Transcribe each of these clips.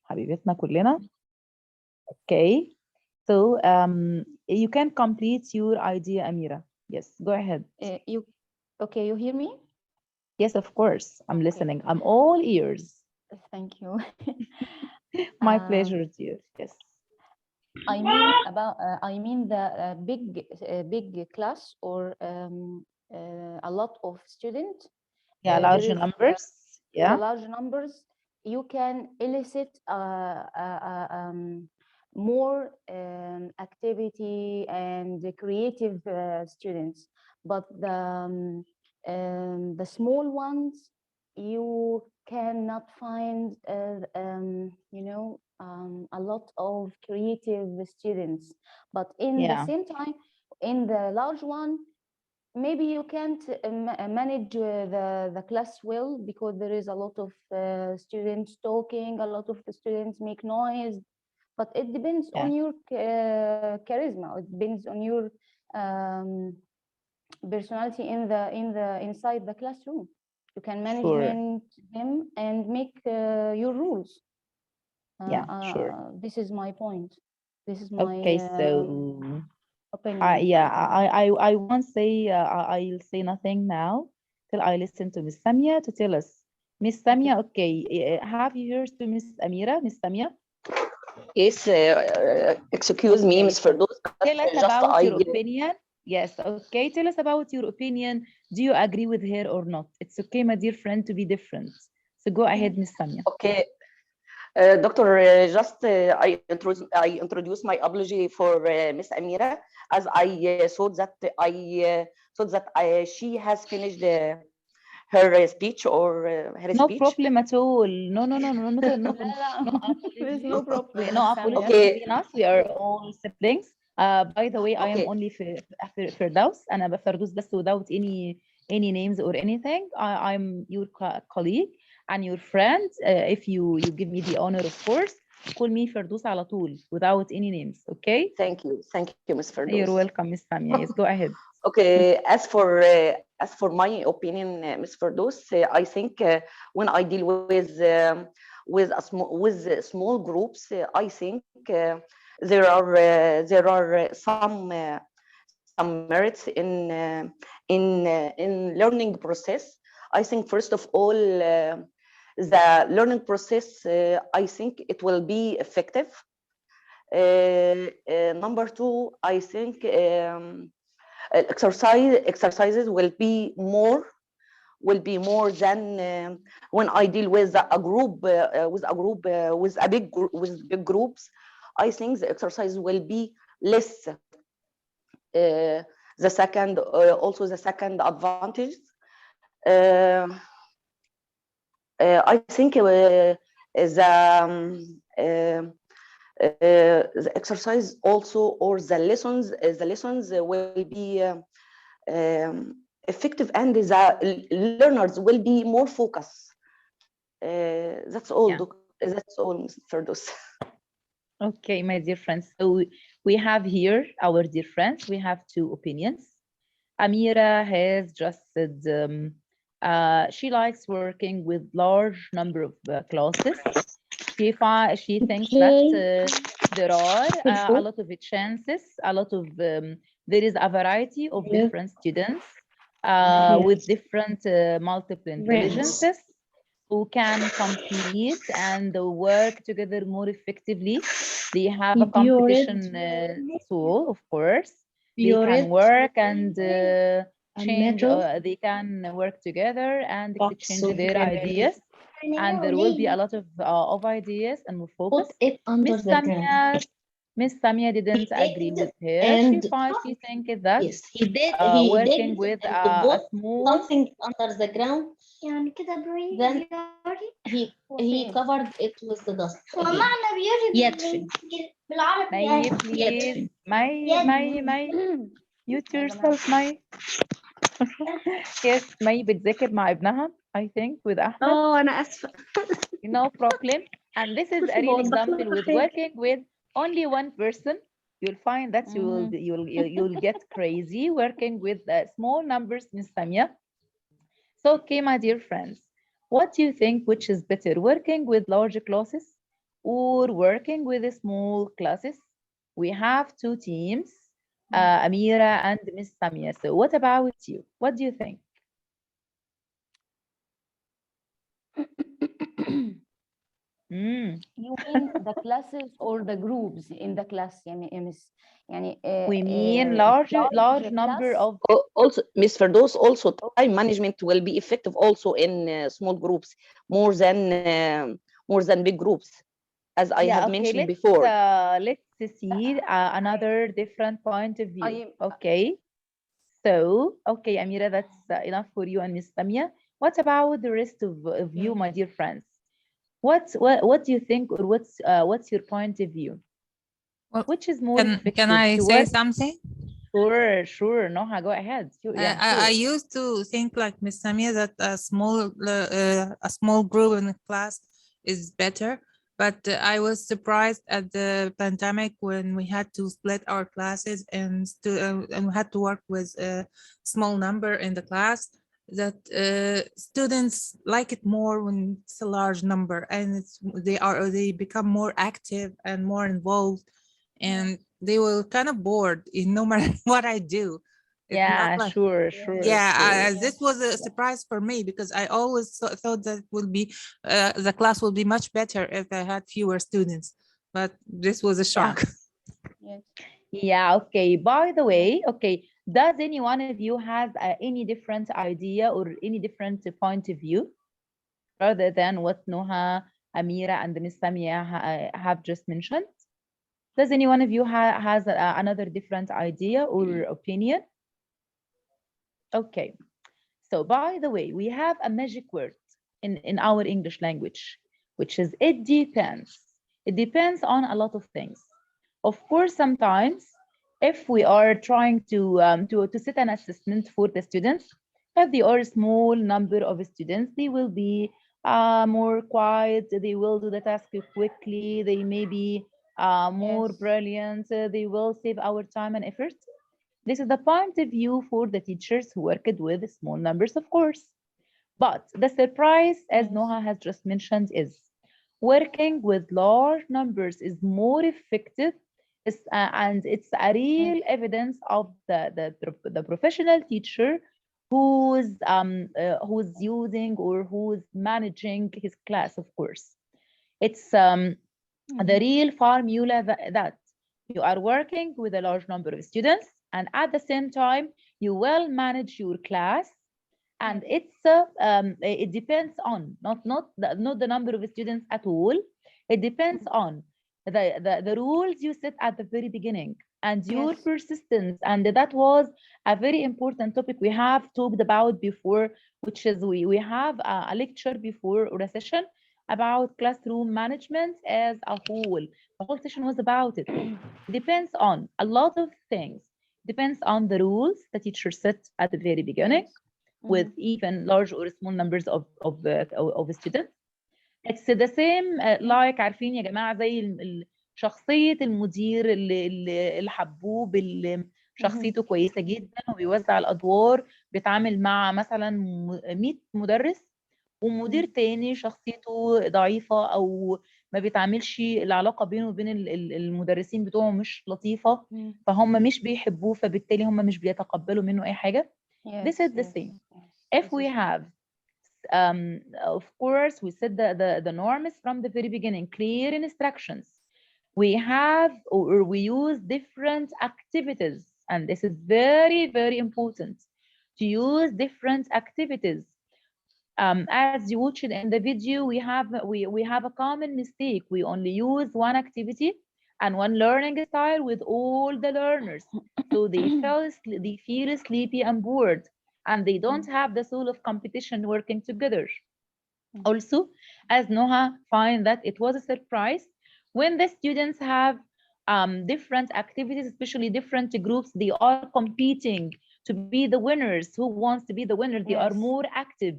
حبيبتنا كلنا. Okay. So you can complete your idea, Amira. Yes, go ahead. Okay, you hear me? Yes, of course. I'm Okay. listening. I'm all ears. Thank you. My pleasure, dear. Yes. I mean about I mean the big class or a lot of students. Yeah, large numbers. Yeah. The large numbers. You can elicit more activity and creative students, but the small ones you cannot find you know a lot of creative students, but in the same time in the large one maybe you can't manage the class well because there is a lot of students talking, a lot of the students make noise, but it depends on your charisma. It depends on your personality inside the classroom. You can manage them and make your rules. Sure. This is my point. This is my opinion. I won't say. I'll say nothing now till I listen to Miss Samia to tell us. Miss Samia, okay. Have you heard to Miss Amira, Miss Samia? Yes. Excuse me, Miss Firdaus. Tell us about your opinion. Yes. Okay. Tell us about your opinion. Do you agree with her or not? It's okay, my dear friend, to be different. So go ahead, Miss Samia. Okay. Doctor, I introduce my apology for Miss Amira, as I thought that she has finished her speech or her no speech. problem at all. No apology. No problem. No apology between us. We are all siblings. By the way, I am only Firdaus. أنا Firdaus بس without any names or anything. I'm your colleague and your friend. If you give me the honor, of course, call me Firdaus على طول without any names. Okay? Thank you, Miss Firdaus. You're welcome, Miss Samia. Yes, go ahead. Okay, as for my opinion, Ms. Firdaus, I think when I deal with small groups, I think there are some merits in learning process. I think first of all, the learning process, I think it will be effective. Number two, I think exercises will be more than when I deal with a group with big groups. I think the exercise will be less. The second advantage, I think the exercise also, or the lessons will be effective, and the learners will be more focused. That's all. That's all, Mr. Firdaus. Okay, my dear friends. So we have here our dear friends. We have two opinions. Amira has just said she likes working with large number of classes. She thinks that there are a lot of chances, there is a variety of different students with different multiple intelligences who can compete and work together more effectively. They have a competition tool, of course. They can work and change, they can work together and exchange their ideas. And there will be a lot of ideas and more focus. Miss Samia didn't agree with her. She thinks that working with a small something under the ground, then he covered it with the dust. يدفن. May please May mute yourself, May. Yes, May بتذاكر مع ابنها, I think, with Ahmed. أنا آسفة. No problem. And this is a real example with working with only one person. You'll find that you'll get crazy working with small numbers, Miss Samia. So, okay, my dear friends, what do you think which is better, working with large classes or working with small classes? We have two teams, Amira and Miss Samia. So what about you? What do you think? You mean the classes or the groups in the class? We mean large number class? of. Also, Ms. Firdaus, also time management will be effective also in small groups more than big groups, as I have mentioned before. Let's see another different point of view. Okay. So, okay, Amira, that's enough for you and Miss Samia. What about the rest of you, my dear friends? What do you think, or what's your point of view? Well, which is more effective? Can I say something? Sure. Noha, go ahead. I used to think like Miss Samia that a small group in a class is better, but I was surprised at the pandemic when we had to split our classes and we had to work with a small number in the class, that students like it more when it's a large number, and they become more active and more involved, and they were kind of bored no matter what I do. Sure. This was a surprise for me, because I always thought that the class will be much better if I had fewer students, but this was a shock. Okay. By the way, does any one of you has any different idea or any different point of view rather than what Noha, Amira, and Miss Samia have just mentioned? Does any one of you has another different idea or opinion? Okay. So by the way, we have a magic word in our English language, which is it depends. It depends on a lot of things. Of course, sometimes if we are trying to set an assessment for the students, if they are a small number of students, they will be more quiet, they will do the task quickly, they may be more brilliant, they will save our time and effort. This is the point of view for the teachers who worked with small numbers, of course. But the surprise, as Noha has just mentioned, is working with large numbers is more effective, and it's a real evidence of the professional teacher who's using or who's managing his class, of course. It's the real formula that you are working with a large number of students, and at the same time you will manage your class, and it depends on not the number of students at all. It depends on the rules you set at the very beginning and your persistence. And that was a very important topic we have talked about before, which is we have a lecture before, or a session about classroom management as a whole. The whole session was about it. It depends on a lot of things. Depends on the rules the teacher set at the very beginning, with even large or small numbers of students. It's the same like عارفين يا جماعة زي شخصية المدير اللي حبوب، اللي شخصيته كويسة جدا وبيوزع الأدوار، بيتعامل مع مثلا 100 مدرس، ومدير تاني شخصيته ضعيفة أو ما بيتعاملش، العلاقة بينه وبين المدرسين بتوعه مش لطيفة، فهم مش بيحبوه، فبالتالي هم مش بيتقبلوا منه أي حاجة. This is the same. If we have, of course, we set the norms from the very beginning, clear instructions. We have, or we use different activities, and this is very, very important, to use different activities. As you watched in the video, we have a common mistake. We only use one activity and one learning style with all the learners. So they feel sleepy and bored, and they don't have the soul of competition working together. Also, as Noha find that it was a surprise when the students have different activities, especially different groups, they are competing to be the winners. Who wants to be the winner? They are more active.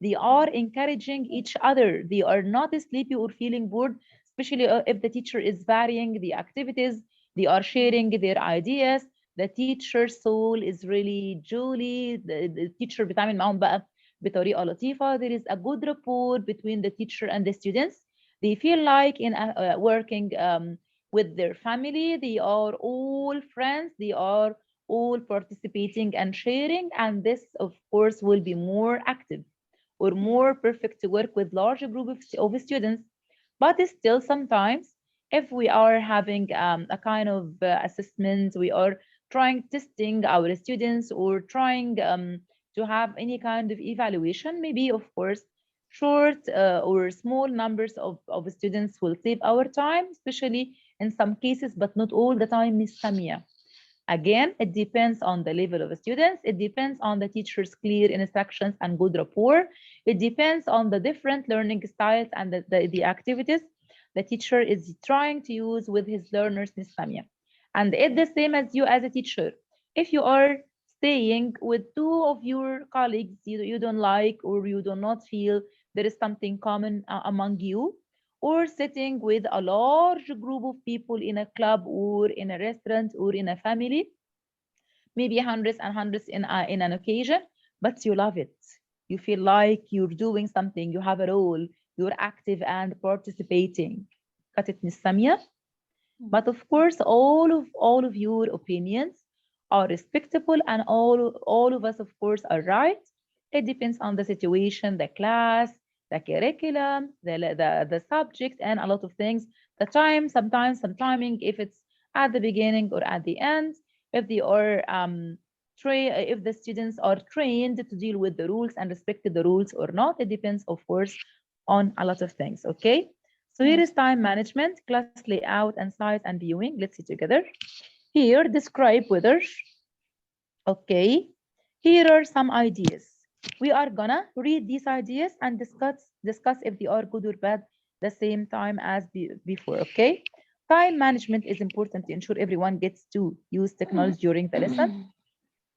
They are encouraging each other. They are not sleepy or feeling bored, especially if the teacher is varying the activities. They are sharing their ideas. The teacher's soul is really jolly. The teacher بتعامل معهم بقى بطريقة لطيفة. There is a good rapport between the teacher and the students. They feel like in working with their family. They are all friends. They are all participating and sharing. And this, of course, will be more active or more perfect to work with larger group of students. But still, sometimes, if we are having a kind of assessment, we are trying testing our students or trying to have any kind of evaluation, maybe, of course, short or small numbers of students will save our time, especially in some cases, but not all the time, Miss Samia. Again, it depends on the level of students. It depends on the teacher's clear instructions and good rapport. It depends on the different learning styles and the activities the teacher is trying to use with his learners, Miss Samia. And it's the same as you as a teacher. If you are staying with two of your colleagues you don't like, or you do not feel there is something common among you, or sitting with a large group of people in a club or in a restaurant or in a family, maybe hundreds and hundreds in an occasion, but you love it. You feel like you're doing something, you have a role, you're active and participating. Got it, Miss Samia? But of course, all of your opinions are respectable, and all of us, of course, are right. It depends on the situation, the class, the curriculum, the subject, and a lot of things. The time, sometimes some timing, if it's at the beginning or at the end, if they are if the students are trained to deal with the rules and respect the rules or not. It depends, of course, on a lot of things. Okay. So here is time management, class layout, and size and viewing. Let's see together. Here, describe whether. Okay. Here are some ideas. We are gonna read these ideas and discuss if they are good or bad the same time as before. Okay. Time management is important to ensure everyone gets to use technology during the lesson.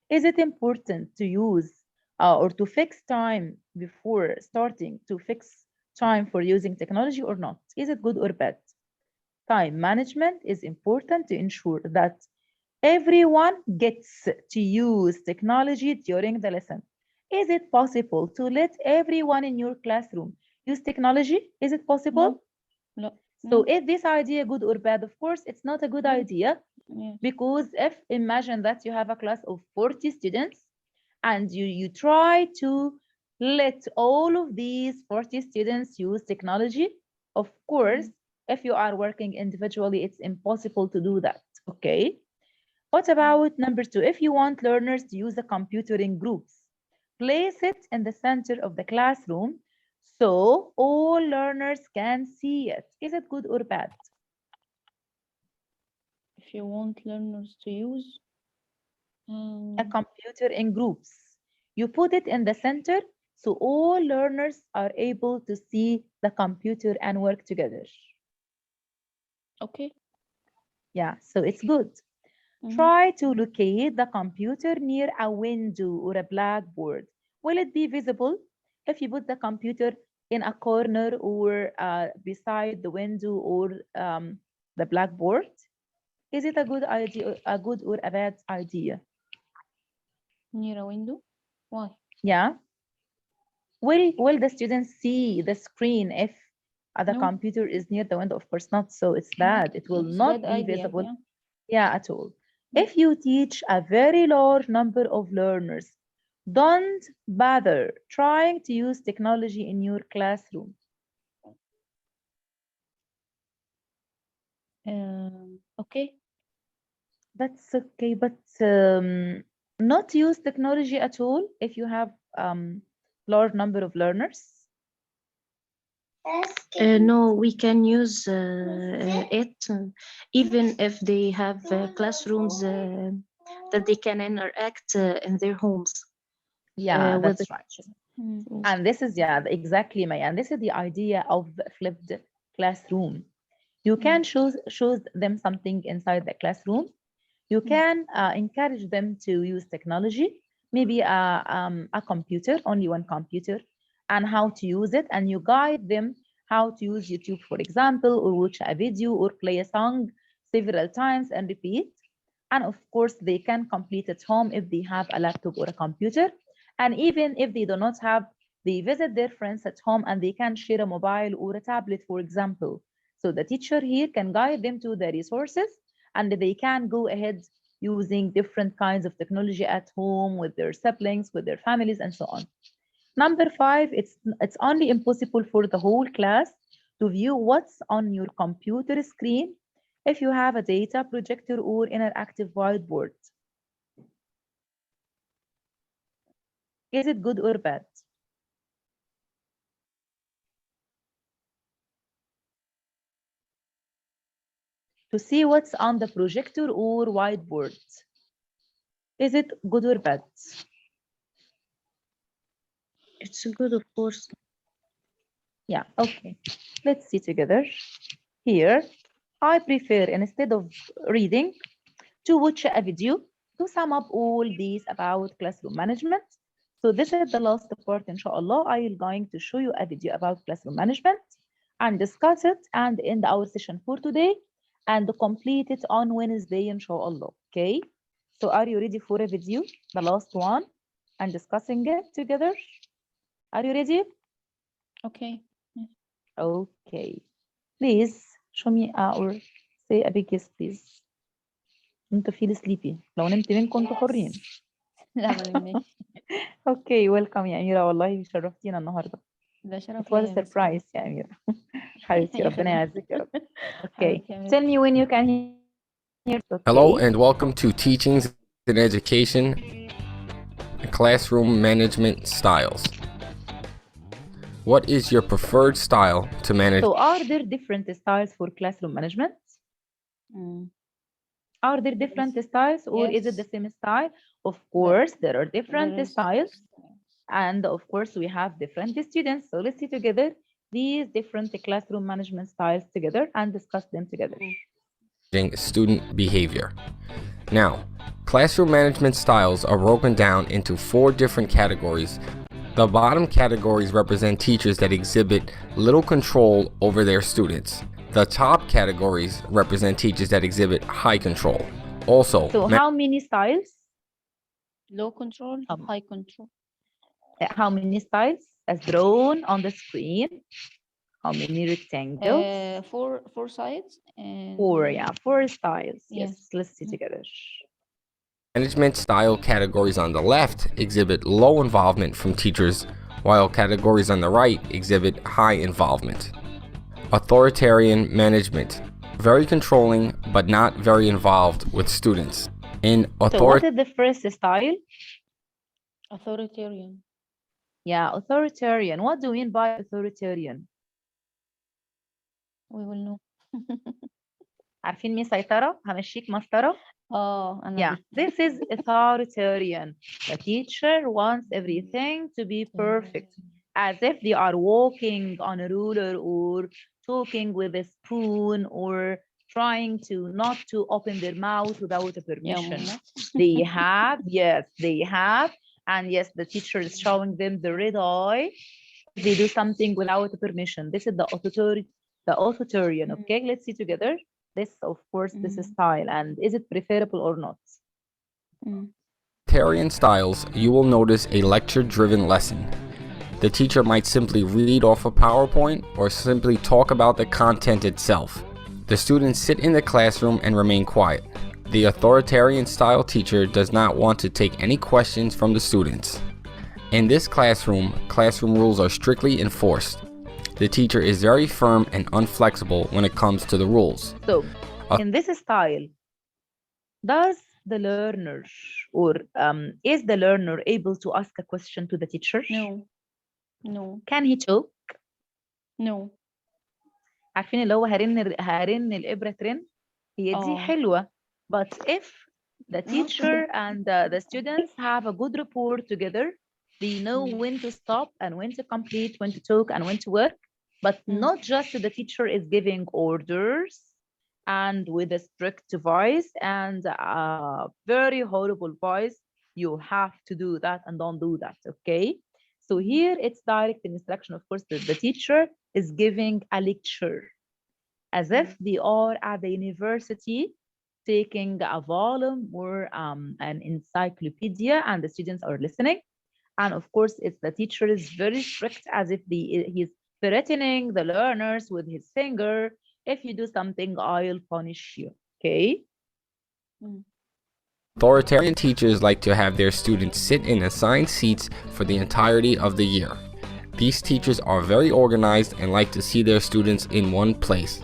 Is it important to use or to fix time before starting to fix time for using technology or not? Is it good or bad? Time management is important to ensure that everyone gets to use technology during the lesson. Is it possible to let everyone in your classroom use technology? Is it possible? No. So is this idea good or bad? Of course, it's not a good idea. Yes. Because if imagine that you have a class of 40 students and you try to let all of these 40 students use technology, of course, if you are working individually, it's impossible to do that. Okay. What about number 2? If you want learners to use the computer in groups, place it in the center of the classroom so all learners can see it. Is it good or bad? If you want learners to use a computer in groups, you put it in the center so all learners are able to see the computer and work together. Okay. Yeah, so it's good. Try to locate the computer near a window or a blackboard. Will it be visible if you put the computer in a corner or beside the window or the blackboard? Is it a good idea, a good or a bad idea? Near a window? Why? Yeah. Will the students see the screen if the computer is near the window? Of course not. So it's bad. It will not be visible. Yeah, at all. If you teach a very large number of learners, don't bother trying to use technology in your classroom. Okay. That's okay, but not use technology at all if you have large number of learners. No, we can use it even if they have classrooms that they can interact in their homes. Yeah, that's right. And this is, yeah, exactly, Maya. And this is the idea of flipped classroom. You can show them something inside the classroom. You can encourage them to use technology, maybe a computer, only one computer, and how to use it. And you guide them how to use YouTube, for example, or watch a video or play a song several times and repeat. And of course, they can complete at home if they have a laptop or a computer. And even if they do not have They visit their friends at home and they can share a mobile or a tablet, for example. So the teacher here can guide them to the resources and they can go ahead using different kinds of technology at home with their siblings, with their families, and so on. Number 5, it's only impossible for the whole class to view what's on your computer screen if you have a data projector or interactive whiteboard. Is it good or bad? To see what's on the projector or whiteboard. Is it good or bad? It's good, of course. Yeah, okay. Let's see together. Here, I prefer, instead of reading, to watch a video to sum up all these about classroom management. So this is the last part, inshallah. I am going to show you a video about classroom management and discuss it and end our session for today and complete it on Wednesday, inshallah. Okay. So are you ready for a video, the last one, and discussing it together? Are you ready? Okay. Okay. Please show me or say a big yes, please. انتوا feel sleepy. لو نمت منكم انتوا حرين. لا ما نمناش. اوكي ويلكم يا أميرة، والله شرفتينا النهارده. ده شرف It was a ليا يا مس. surprise يا أميرة. حبيبتي يا ربنا يعزك يا رب. Okay. حبيبتي يا مس. Tell me when you can hear. Okay. Hello and welcome to Teachings in Education and Classroom Management Styles. What is your preferred style to manage? So are there different styles for classroom management? Are there different styles or is it the same style? Of course, there are different styles. And of course, we have different students. So let's see together these different classroom management styles together and discuss them together. Student behavior. Now, classroom management styles are broken down into 4 different categories. The bottom categories represent teachers that exhibit little control over their students. The top categories represent teachers that exhibit high control. Also, so how many styles? Low control, high control. How many styles as drawn on the screen? How many rectangles? 4 sides. And 4, yeah, 4 styles. Yes, Yes. let's see together. management style categories on the left exhibit low involvement from teachers, while categories on the right exhibit high involvement. Authoritarian management. Very controlling, but not very involved with students. So what is the first style? Authoritarian. Yeah, authoritarian. What do you mean by authoritarian? We will know. عارفين مين سيطرة؟ همشيك مسطرة. أنا Yeah, this is authoritarian. The teacher wants everything to be perfect, as if they are walking on a ruler or talking with a spoon or trying to not to open their mouth without a permission. They have, yes, they have, and yes, the teacher is showing them the red eye. They do something without permission. This is the authoritarian. Okay, let's see together. This, of course, this is style, and is it preferable or not? Authoritarian styles, you will notice a lecture-driven lesson. The teacher might simply read off a PowerPoint or simply talk about the content itself. The students sit in the classroom and remain quiet. The authoritarian style teacher does not want to take any questions from the students. In this classroom rules are strictly enforced. The teacher is very firm and unflexible when it comes to the rules. So, in this style, does the learner or is the learner able to ask a question to the teacher? No. Can he talk? No. عارفين اللي هو هرن الإبرة ترن؟ هي دي حلوة. But if the teacher and the students have a good rapport together, they know when to stop and when to complete, when to talk and when to work. But not just the teacher is giving orders and with a strict voice and a very horrible voice, you have to do that and don't do that, okay? So here it's direct instruction. Of course, the teacher is giving a lecture as if they are at the university taking a volume or an encyclopedia and the students are listening. And of course, it's the teacher is very strict, as if he's threatening the learners with his finger. If you do something, I'll punish you. Okay. Authoritarian teachers like to have their students sit in assigned seats for the entirety of the year. These teachers are very organized and like to see their students in one place.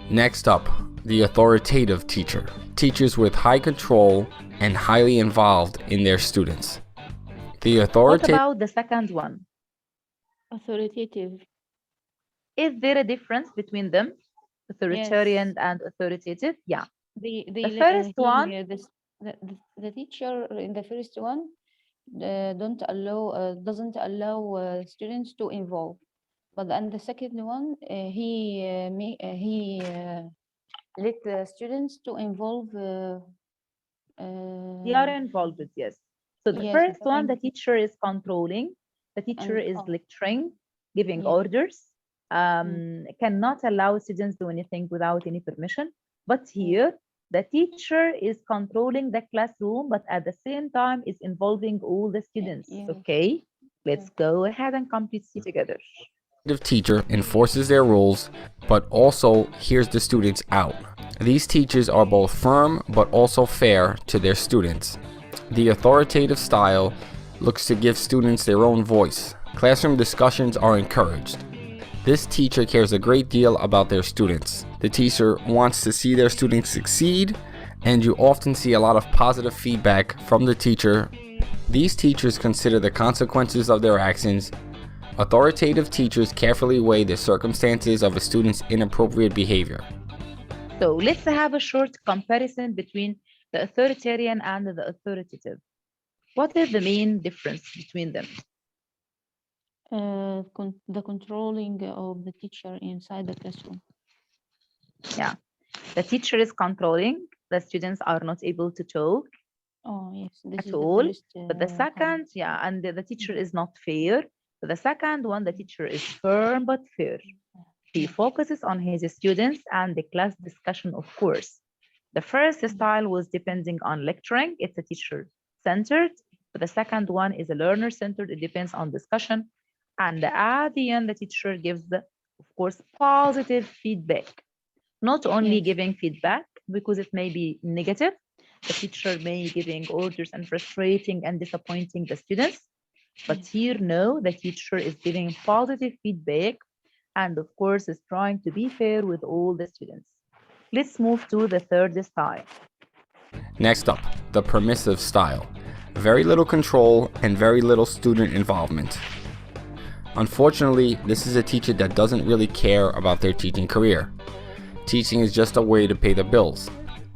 Next up, the authoritative teacher. Teachers with high control and highly involved in their students. The What authoritative. about the second one? Authoritative. Is there a difference between them? Authoritarian Yes. and authoritative? Yeah. The first one. The teacher in the first one doesn't allow students to involve, but in the second one he let the students to involve. They are involved, yes. So the yes, first one, the and- teacher is controlling, the teacher is lecturing, giving Yeah. orders, cannot allow students to do anything without any permission. But here, the teacher is controlling the classroom, but at the same time is involving all the students. yes. Okay, let's go ahead and complete it together. Teacher enforces their rules, but also hears the students out. These teachers are both firm but also fair to their students. The authoritative style looks to give students their own voice. Classroom discussions are encouraged. This teacher cares a great deal about their students. The teacher wants to see their students succeed, and you often see a lot of positive feedback from the teacher. These teachers consider the consequences of their actions. Authoritative teachers carefully weigh the circumstances of a student's inappropriate behavior. So let's have a short comparison between the authoritarian and the authoritative. What is the main difference between them? The controlling of the teacher inside the classroom. Yeah, the teacher is controlling, the students are not able to talk Oh yes, this at is all. the first, But the second, yeah, and the teacher is not fair. But the second one, the teacher is firm but fair. He focuses on his students and the class discussion, of course. The first style was depending on lecturing, it's a teacher-centered, but the second one is a learner-centered, it depends on discussion. And at the end, the teacher gives, of course, positive feedback. Not only giving feedback, because it may be negative, the teacher may be giving orders and frustrating and disappointing the students. But here, no, the teacher is giving positive feedback and of course is trying to be fair with all the students. Let's move to the third style. Next up, the permissive style. Very little control and very little student involvement. Unfortunately, this is a teacher that doesn't really care about their teaching career. Teaching is just a way to pay the bills.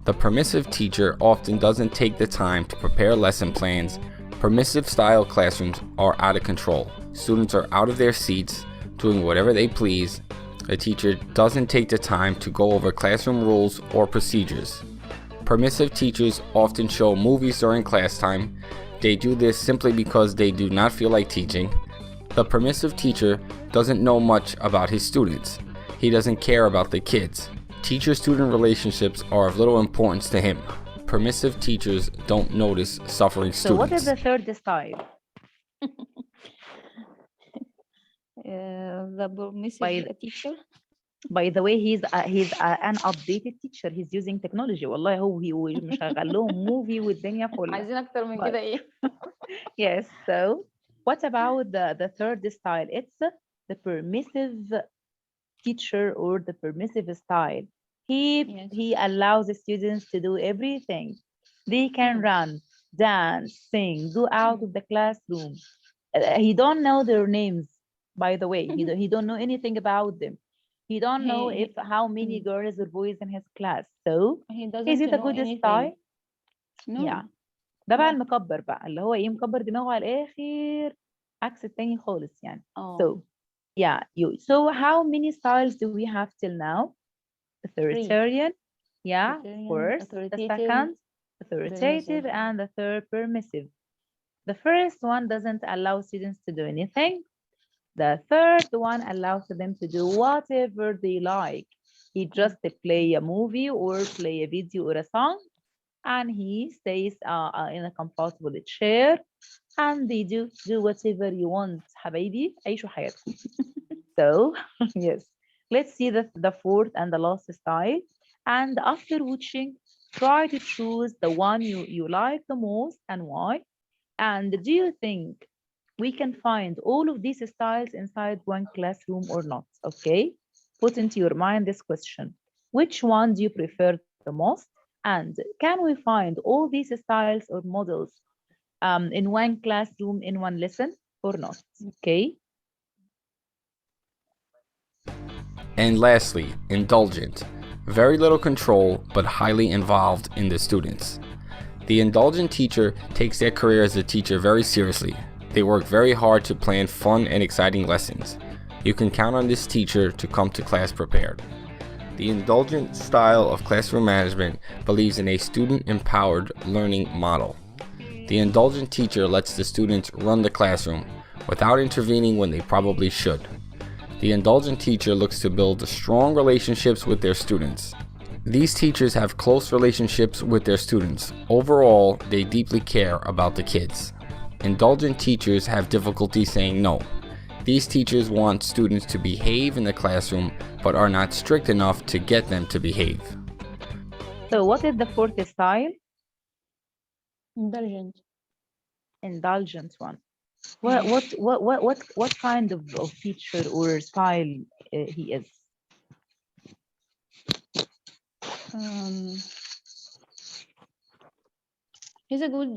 The permissive teacher often doesn't take the time to prepare lesson plans. Permissive style classrooms are out of control. Students are out of their seats, doing whatever they please. The teacher doesn't take the time to go over classroom rules or procedures. Permissive teachers often show movies during class time. They do this simply because they do not feel like teaching. The permissive teacher doesn't know much about his students. He doesn't care about the kids. Teacher-student relationships are of little importance to him. Permissive teachers don't notice suffering students. So what is the third style? The permissive teacher. By the way, he's an updated teacher. He's using technology. والله هو مشغل لهم movie والدنيا فل. عايزين أكتر من كده إيه؟ Yes. So what about the third style? It's the permissive teacher or the permissive style. He allows the students to do everything. They can run, dance, sing, go out of the classroom. He don't know their names, by the way. He don't know anything about them. He don't know how many girls or boys in his class. So is it a good style? No. Yeah. ده بقى المكبر بقى اللي هو ايه مكبر دماغه على الاخر عكس التاني خالص يعني. So yeah, so how many styles do we have till now? Authoritarian, yeah, of course. The second, authoritative, and the third, permissive. The first one doesn't allow students to do anything. The third one allows them to do whatever they like. He just play a movie or play a video or a song, and he stays in a comfortable chair, and they do whatever you want. حبايبي عيشوا حياتكم. So yes, let's see the fourth and the last style. And after watching, try to choose the one you like the most and why. And do you think we can find all of these styles inside one classroom or not? Okay, put into your mind this question. Which one do you prefer the most? And can we find all these styles or models in one classroom, in one lesson or not? Okay. And lastly, indulgent. Very little control, but highly involved in the students. The indulgent teacher takes their career as a teacher very seriously. They work very hard to plan fun and exciting lessons. You can count on this teacher to come to class prepared. The indulgent style of classroom management believes in a student-empowered learning model. The indulgent teacher lets the students run the classroom without intervening when they probably should. The indulgent teacher looks to build strong relationships with their students. These teachers have close relationships with their students. Overall, they deeply care about the kids. Indulgent teachers have difficulty saying no. These teachers want students to behave in the classroom, but are not strict enough to get them to behave. So what is the fourth style? Indulgent. Indulgent one. What kind of teacher or style he is? He's a good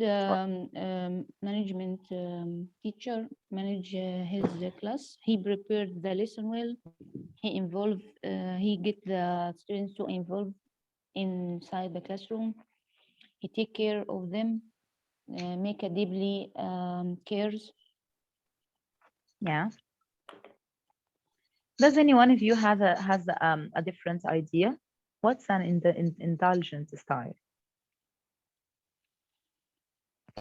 management teacher, manage his class. He prepared the lesson well. He get the students to involve inside the classroom. He take care of them, make a deeply cares. Yeah. Does anyone of you has a different idea? What's an indulgent style?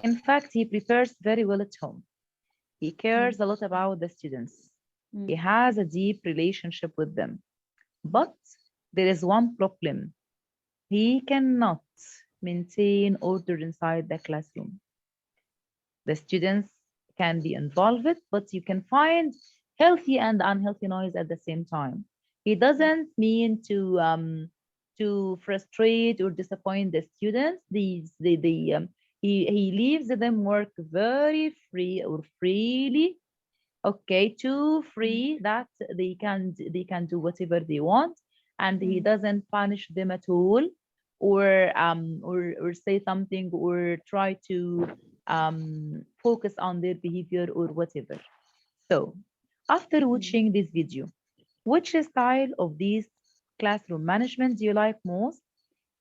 In fact, he prepares very well at home. He cares a lot about the students. He has a deep relationship with them. But there is one problem. He cannot maintain order inside the classroom. The students can be involved, but you can find healthy and unhealthy noise at the same time. He doesn't mean to frustrate or disappoint the students. He leaves them work very free or freely, okay, too free that they can do whatever they want, and he doesn't punish them at all, or say something or try to focus on their behavior or whatever. So after watching this video, which style of these classroom management do you like most?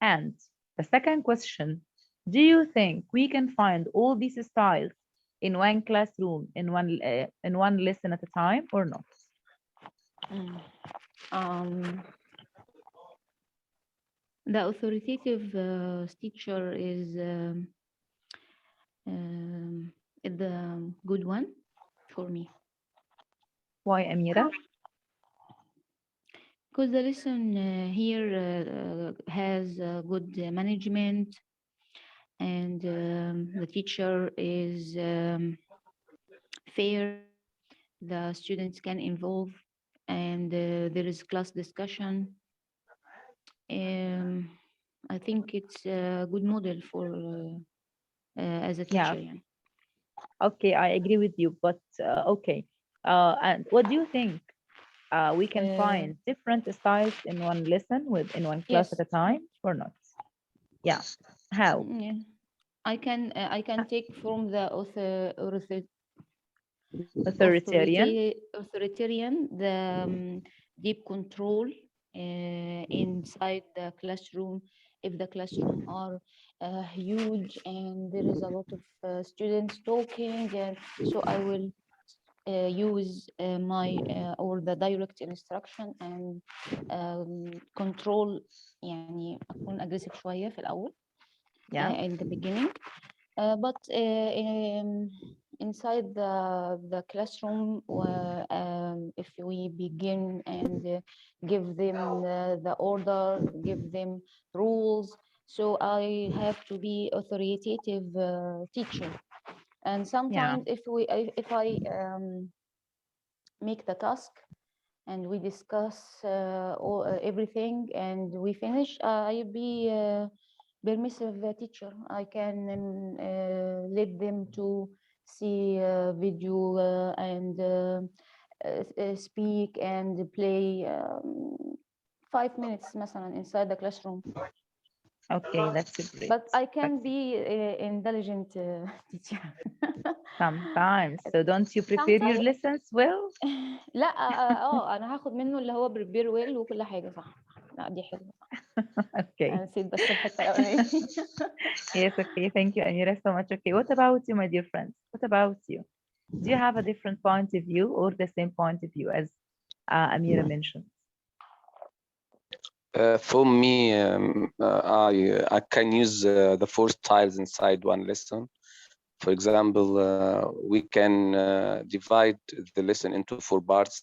And the second question, do you think we can find all these styles in one classroom, in one lesson at a time, or not? The authoritative teacher is the good one for me. Why, Amira? Because the lesson here has good management, and the teacher is fair. The students can involve, and there is class discussion. I think it's a good model for as a teacher. Yeah. Okay, I agree with you, but okay. And what do you think? We can find different styles in one lesson in one class at a time, or not? Yeah. How? Yeah. I can take from the authoritarian the deep control inside the classroom. If the classroom are huge and there is a lot of students talking, and so I will use my or the direct instruction and control. يعني أكون aggressive شوية في الأول. In the beginning, but inside the classroom, if we begin and give them the order, give them rules, So I have to be authoritative teacher. And sometimes if I make the task and we discuss everything and we finish, I be permissive teacher. I can let them to see video and speak and play 5 minutes مثلا inside the classroom. Okay, that's great. But I can be intelligent teacher. Sometimes. So don't you prepare your lessons well? لا انا هاخد منه اللي هو prepare well وكل حاجه صح. لا دي حلوه. Okay. نسيت بس الحته الاولانيه. Yes, okay. Thank you, Amira, so much. Okay, what about you, my dear friends? What about you? Do you have a different point of view or the same point of view as Amira mentioned? For me, I can use the 4 styles inside one lesson. For example, we can divide the lesson into 4 parts.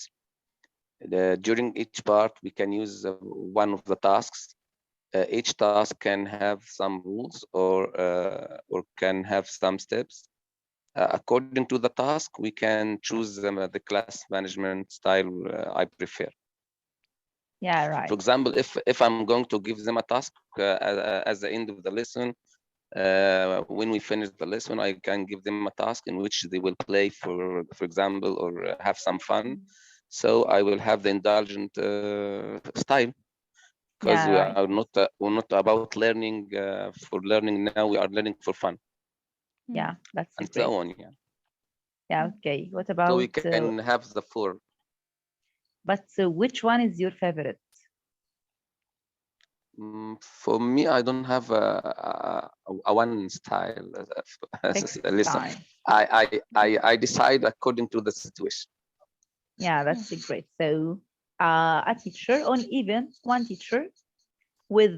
During each part, we can use one of the tasks. Each task can have some rules or can have some steps. According to the task, we can choose the class management style I prefer. Yeah, right. For example, if I'm going to give them a task at the end of the lesson, when we finish the lesson, I can give them a task in which they will play, for example, or have some fun. So I will have the indulgent style, because we are we're not about learning for learning now. We are learning for fun. Yeah, that's and great. So on. Yeah. Yeah. Okay. What about? So we can have the 4. But which one is your favorite? For me, I don't have a one style. Listen, I decide according to the situation. Yeah, that's great. So a teacher, or even one teacher with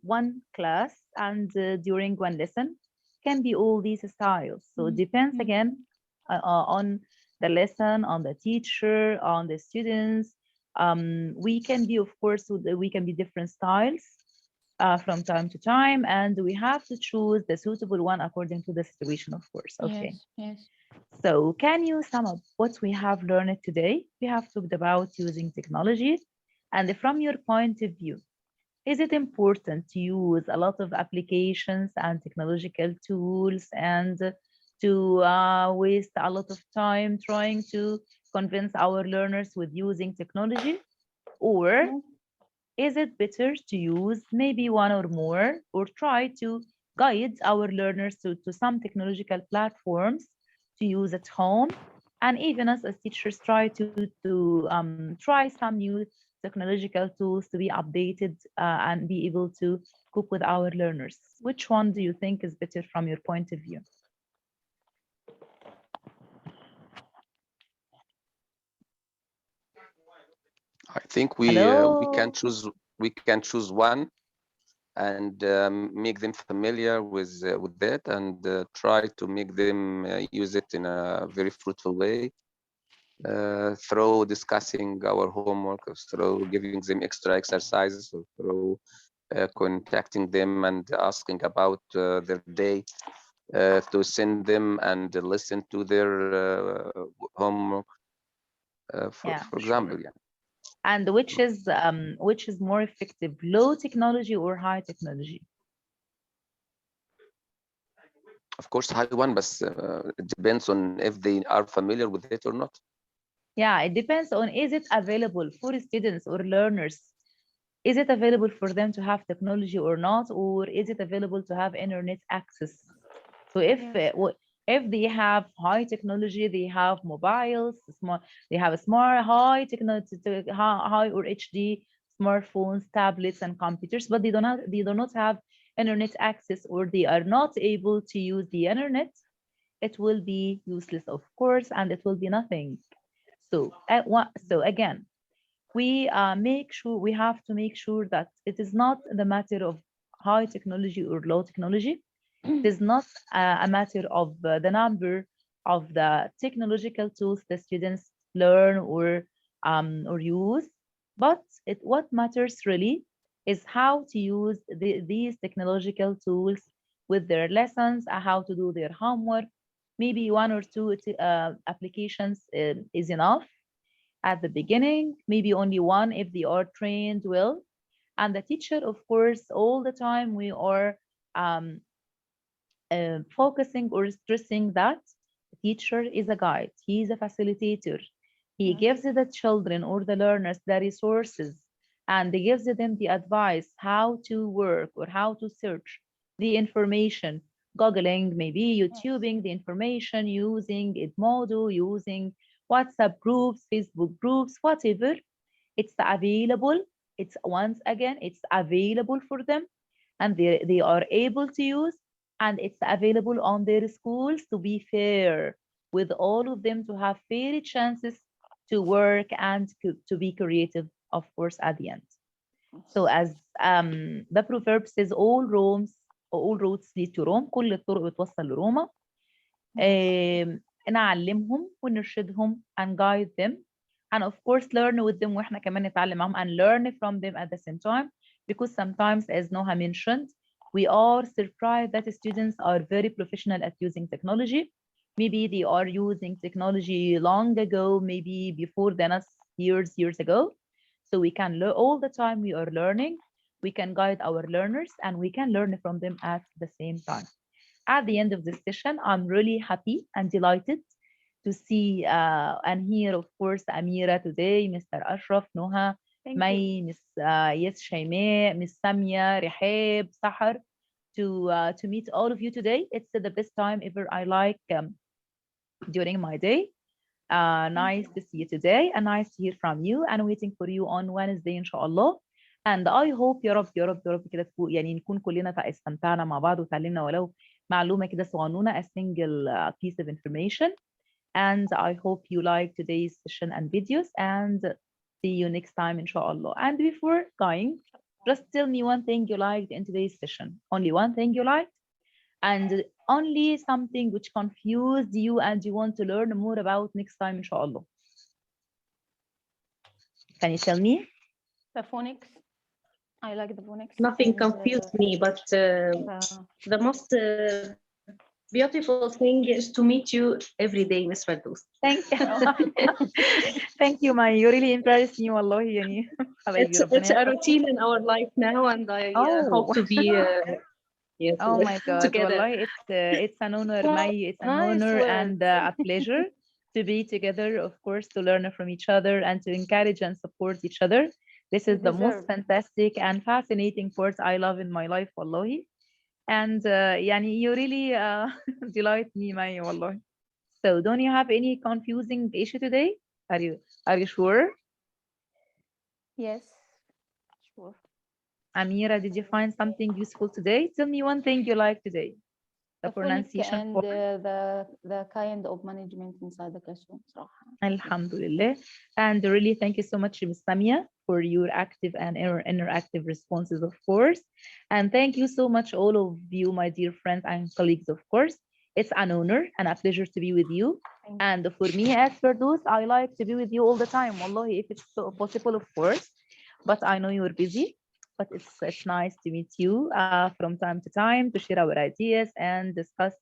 one class and during one lesson can be all these styles. So it depends again on the lesson, on the teacher, on the students. We can be, of course, we can be different styles from time to time, and we have to choose the suitable one according to the situation, of course. Okay. Yes. So can you sum up what we have learned today? We have talked about using technology, and from your point of view, is it important to use a lot of applications and technological tools and to waste a lot of time trying to convince our learners with using technology? Or is it better to use maybe one or more, or try to guide our learners to some technological platforms to use at home? And even us as teachers try to try some new technological tools to be updated and be able to cope with our learners. Which one do you think is better from your point of view? I think we can choose one and make them familiar with that, and try to make them use it in a very fruitful way, through discussing our homework, or through giving them extra exercises, or through contacting them and asking about their day, to send them and listen to their homework, for example. Yeah. And which is more effective, low technology or high technology? Of course, high one, but it depends on if they are familiar with it or not. Yeah, it depends on, is it available for students or learners? Is it available for them to have technology or not? Or is it available to have internet access? So if they have high technology, they have mobiles, they have a smart, high technology, high or HD smartphones, tablets, and computers, but they do not have internet access, or they are not able to use the internet, it will be useless, of course, and it will be nothing. So again, we have to make sure that it is not the matter of high technology or low technology. It is not a matter of the number of the technological tools the students learn or use, but what matters really is how to use these technological tools with their lessons, how to do their homework. Maybe one or two applications is enough at the beginning, maybe only one if they are trained well. And the teacher, of course, all the time we are focusing or stressing that the teacher is a guide, he is a facilitator. He gives the children or the learners the resources and he gives them the advice how to work or how to search the information, Googling, maybe YouTubing the information, using Edmodo, using WhatsApp groups, Facebook groups, whatever. It's available. It's once again, it's available for them and they are able to use, and it's available on their schools to be fair with all of them to have fair chances to work and to be creative, of course, at the end. So as the proverb says, all roads lead to Rome. كل الطرق بتوصل لروما. نعلمهم ونرشدهم and guide them, and of course learn with them واحنا كمان نتعلم معهم and learn from them at the same time, because sometimes, as Noha mentioned, we are surprised that students are very professional at using technology. Maybe they are using technology long ago, maybe before than us years ago. So we can learn all the time. We are learning. We can guide our learners and we can learn from them at the same time. At the end of this session, I'm really happy and delighted to see and hear, of course, Amira today, Mr. Ashraf, Noha, May, Miss Yes Shaimeh, Miss Samia, Rehab, Sahar, to meet all of you today. It's the best time ever I like during my day. Nice to see you today and nice to hear from you, and waiting for you on Wednesday inshallah. And I hope يا رب يا رب يا رب كده يعني نكون كلنا استمتعنا مع بعض وتعلمنا ولو معلومة كده صغنونة, a single piece of information. And I hope you like today's session and videos, and see you next time inshallah. And before going, just tell me one thing you liked in today's session. Only one thing you liked, and only something which confused you and you want to learn more about next time inshallah. Can you tell me? The phonics. I like the phonics. Nothing confused me, but the most beautiful thing is to meet you every day, Ms. Firdaus. Thank you. Thank you, Mai. You really impressed me, wallahi. Yani. It's a routine in our life now, and I hope to be yes, oh my God, together. Wallahi, it's an honor, Mai. It's an honor and a pleasure to be together, of course, to learn from each other and to encourage and support each other. This is the most fantastic and fascinating part I love in my life, wallahi. And yani, you really delight me, Mai, wallahi. So don't you have any confusing issue today? Are you sure? Yes, sure. Amira, did you find something useful today? Tell me one thing you like today. The pronunciation and the kind of management inside the classroom. Alhamdulillah. And really thank you so much, Ms. Samia, for your active and interactive responses, of course. And thank you so much, all of you, my dear friends and colleagues, of course. It's an honor and a pleasure to be with you. And for me, as Firdaus, I like to be with you all the time. Wallahi, if it's so possible, of course. But I know you're busy. But it's nice to meet you from time to time to share our ideas and discuss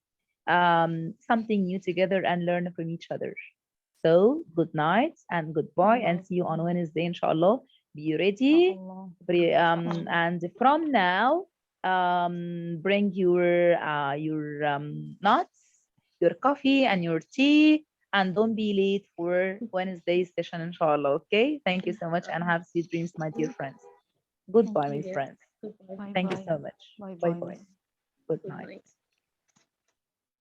something new together and learn from each other. So good night and goodbye, and see you on Wednesday, inshallah. Be ready. And from now, bring your nuts, your coffee, and your tea, and don't be late for Wednesday's session, inshallah. Okay. Thank you so much, and have sweet dreams, my dear friends. Goodbye, my friends. Thank you so much. Bye bye. Good night.